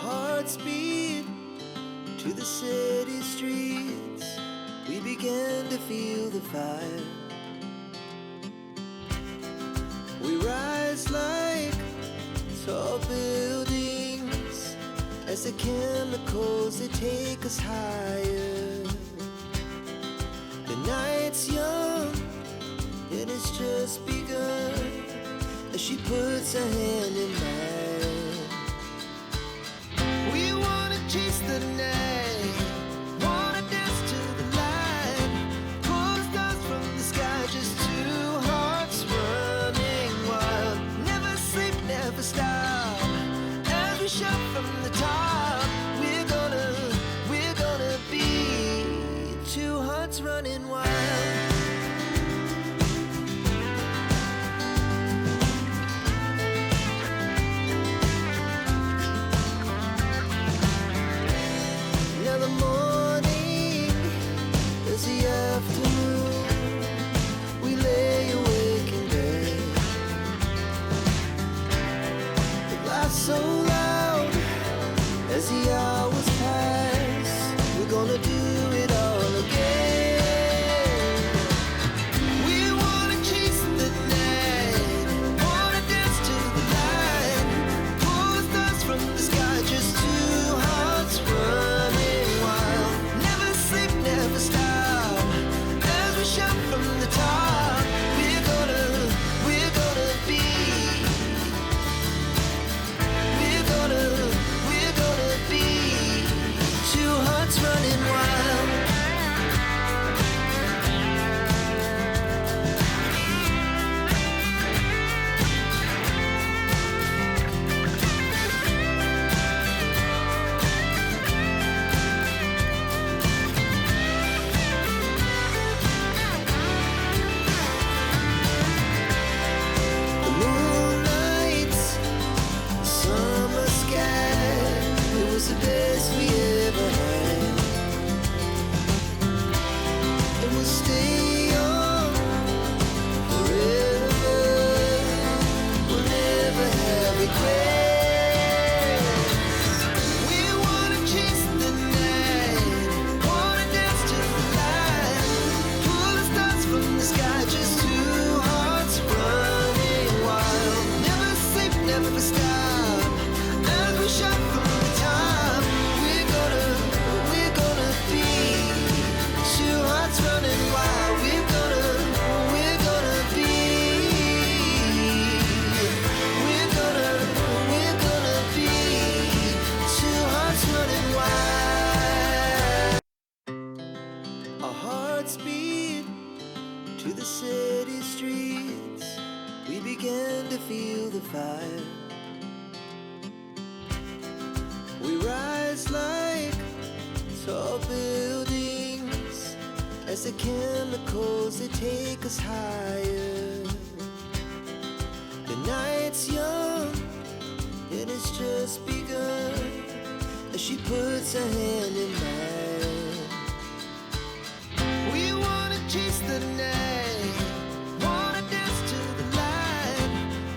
hearts beat to the city streets. We began to feel the fire. We rise like tall buildings as the chemicals, they take us higher. The night's young and it's just begun as she puts her hand in mine. We wanna chase the night, wanna dance to the light, pull the stars from the sky, just two hearts running wild. Never sleep, never stop, as we shout from the top. We're gonna be two hearts running wild. Now the morning is the afternoon. We lay awake in bed. The laughs so loud as the hours pass. We're gonna do it all again. We wanna chase the night, wanna dance to the light, pull the stars from the sky, just two hearts running wild. Never sleep, never stop, as we shout from the top. We're gonna be, we're gonna be two hearts running wild. The moonlight, summer sky, it was the best we ever had. And we'll stay young forever. We'll never have regrets. We wanna chase the night, wanna dance to the light, pull the stars from the sky, just two hearts running wild. Never sleep, never stop, as we shout from the top. We're gonna be two hearts running wild. We're gonna be, we're gonna be two hearts running wild. Our hearts beat to the city streets. We began to feel the fire. We rise like tall buildings as the chemicals, they take us higher. The night's young and it's just begun as she puts her hand in mine. We wanna chase the night, wanna dance to the light,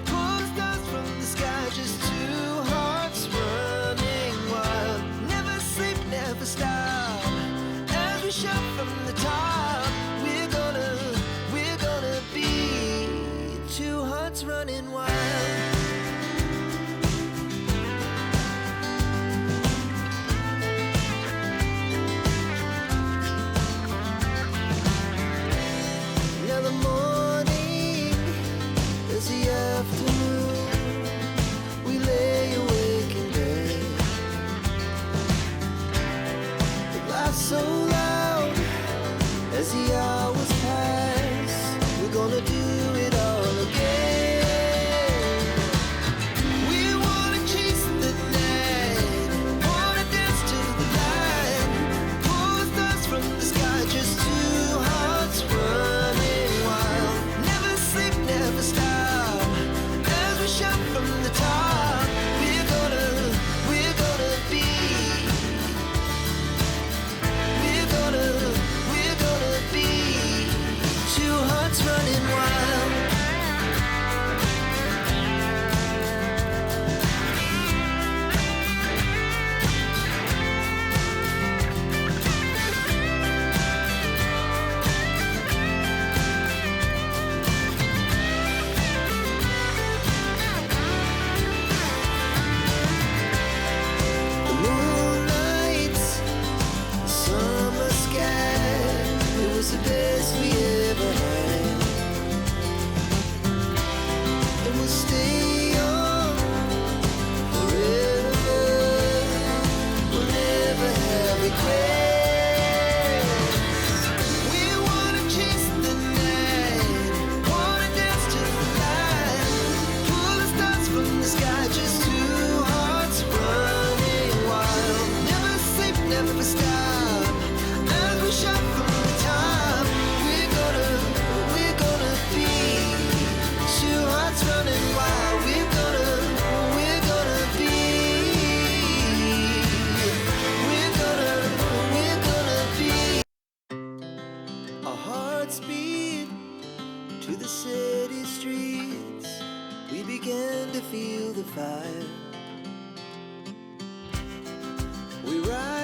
pull the stars from the sky, just two hearts running wild. Never sleep, never stop, as we shout from the top. We're gonna be two hearts running wild.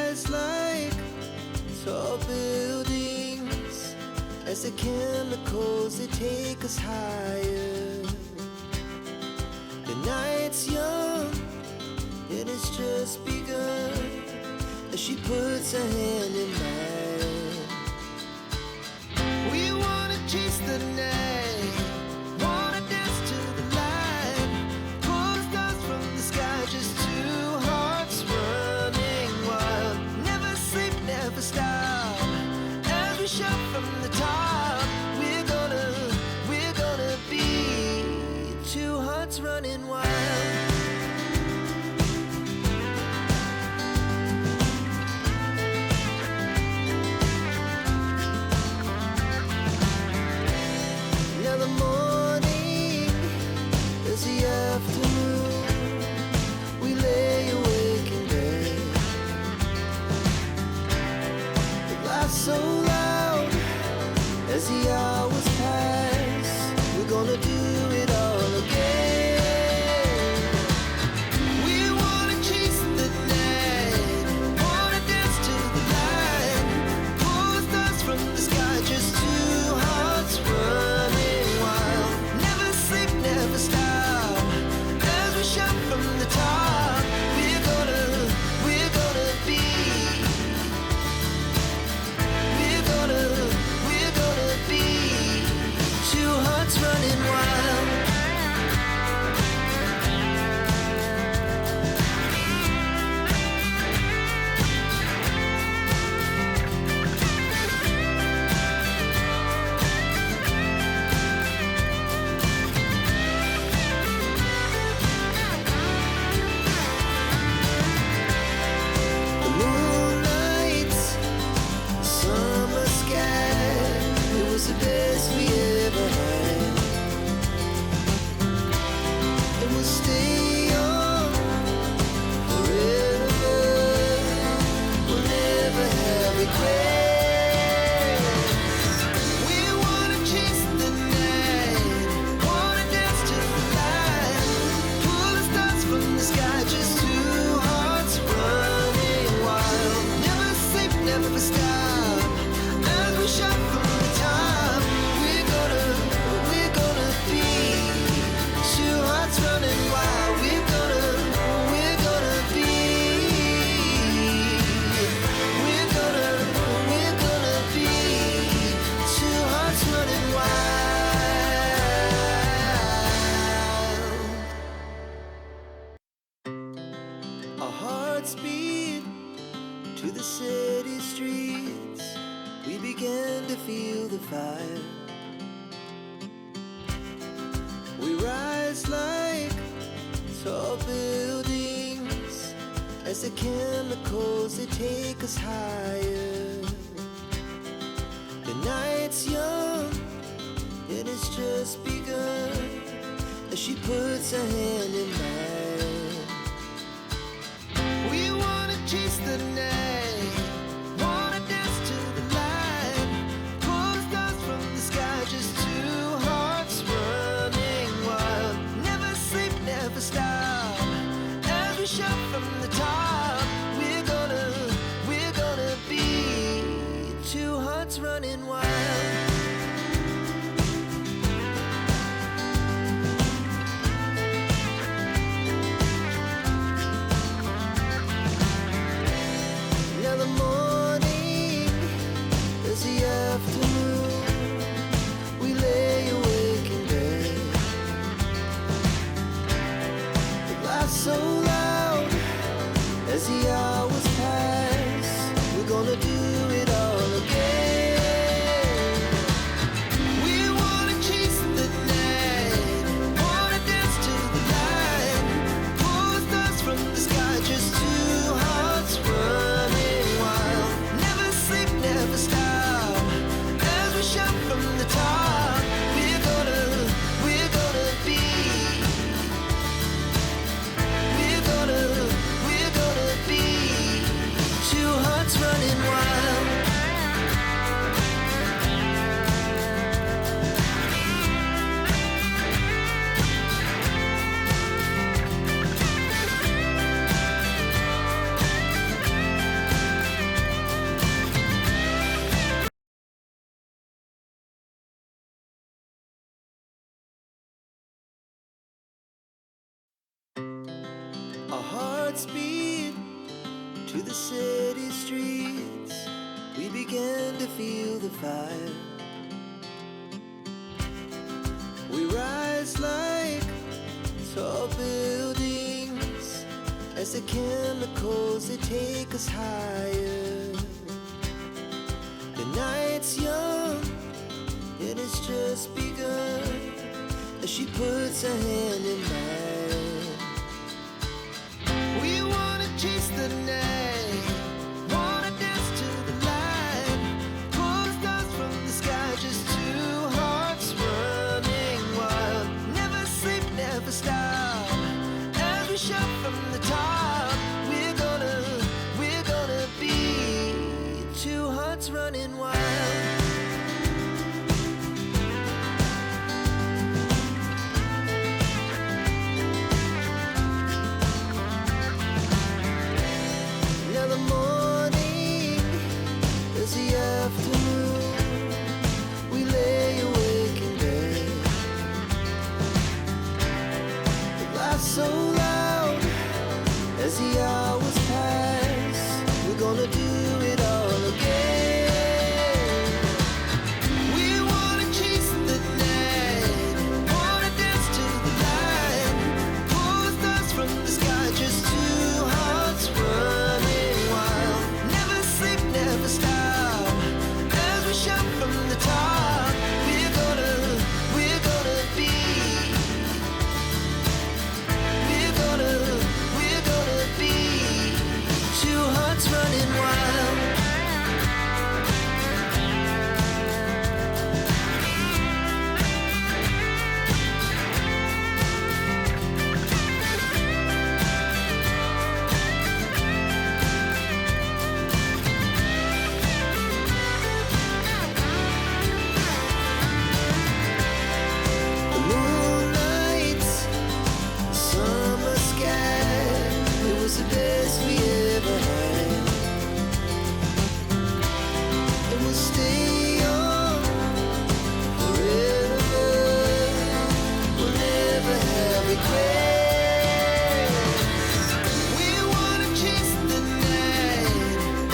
rise like tall buildings as the chemicals they take us higher. The night's young and it's just begun as she puts her hand in mine. We wanna chase the night, wanna dance to the light, pull the stars from the sky, just two hearts running wild. Never sleep, never stop, as we shout from the top. We're gonna be two hearts running wild. So loud as the hours pass, we're gonna do it all again. We wanna chase the night, wanna dance to the light, pull the stars from the sky, just two hearts running wild. Never sleep, never stop, as we shout from the top. We're gonna be two hearts running wild. The moonlight, summer sky, it was the best we ever had. And we'll stay on forever, we'll never have regrets. We wanna chase the night, wanna dance to the light, pull the stars from the sky, just two hearts running wild. Never sleep, never stop, as we shout from the top. We're gonna be two hearts running wild. We're gonna be two hearts running wild. Our hearts beat to the city streets. We began to feel the fire. We rise like tall buildings as the chemicals they take us higher. The night's young and it's just begun as she puts her hand in mine. We wanna chase the night, wanna dance to the light, pull the stars from the sky, just two hearts running wild. Never sleep, never stop, as we shout from the top. We're gonna be two hearts running wild. Now the morning is the afternoon, we lay awake in bed. The laughs so loud as the hours pass, we're gonna do it all again. We wanna chase the night, wanna dance to the light, pull the stars from the sky, just two hearts running wild. Never sleep, never stop, as we shout from the top. We're gonna be two hearts running wild. Our hearts beat to the city streets. We began to feel the fire. We rise like tall buildings as the chemicals, they take us higher. The night's young and it's just begun as she puts her hand in mine. We wanna chase the night, wanna dance to the light, pull the stars from the sky, just two hearts running wild. Never sleep, never stop, as we shout from the top. We're gonna be two hearts running wild. Now the morning is the afternoon. We lay awake in bed. The laughs so loud as the hours pass. We're gonna do it all again. We wanna chase the night, wanna dance to the light, pull the stars from the sky, just two hearts running wild. Never sleep, never stop, as we shout from the top. We're gonna be, we're gonna be two hearts running wild. The moonlight, summer sky, it was the best we ever had. And we'll stay young forever. We'll never have regrets. We wanna chase the night,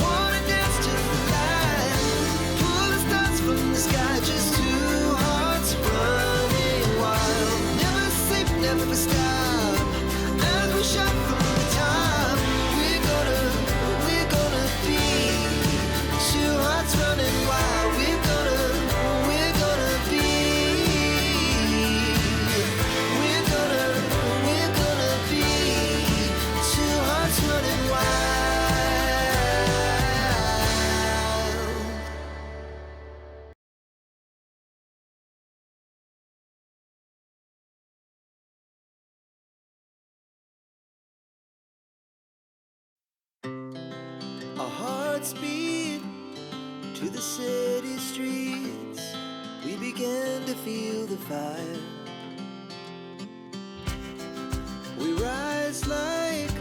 wanna dance to the light, pull the stars from the sky, just two hearts running wild. Never sleep, never stop, as we shout from the top. We're gonna be two hearts running wild. We're gonna be, we're gonna be two hearts running wild. Our hearts beat to the city streets. We began to feel the fire. We rise like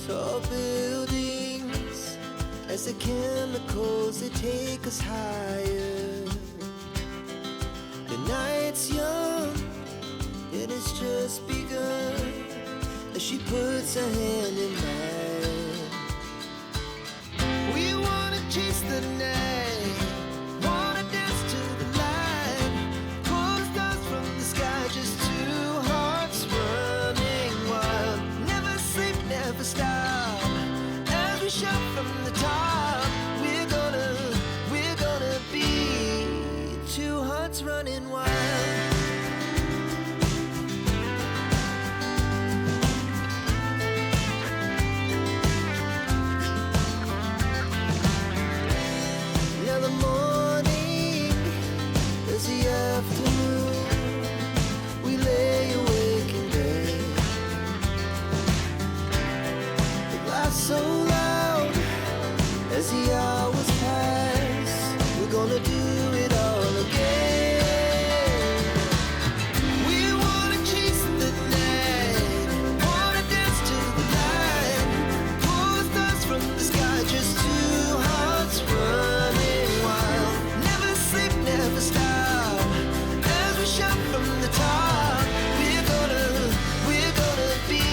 tall buildings as the chemicals, they take us higher. The night's young and it's just begun as she puts her hand in mine. We wanna chase the night, wanna dance to the light, pull the stars from the sky, just two hearts running wild. Never sleep, never stop, as we shout from the top. We're gonna be two hearts running wild. Now the morning is the afternoon. We lay awake in bed. The laughs so loud as the hours pass. We're gonna do it all again. We wanna chase the night, wanna dance to the light, pull the stars from the sky, just two hearts running wild. Never sleep, never stop, as we shout from the top. We're gonna be,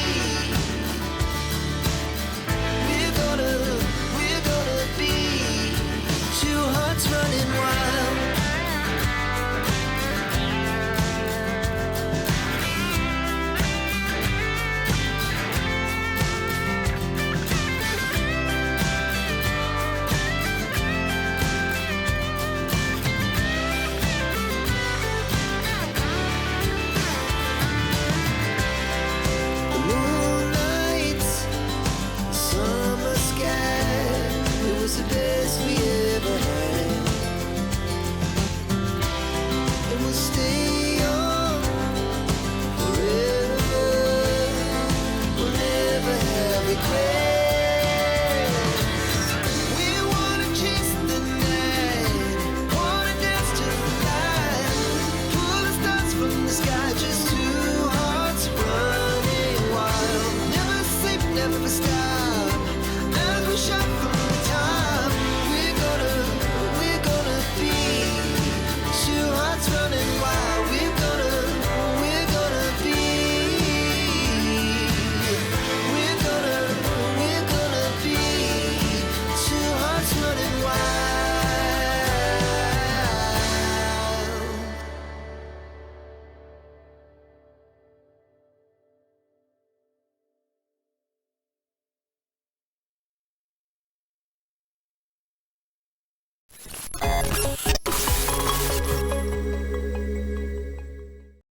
never stop. As we shout from the top, we're gonna be two hearts running wild. We're gonna be. We're gonna be two hearts running wild.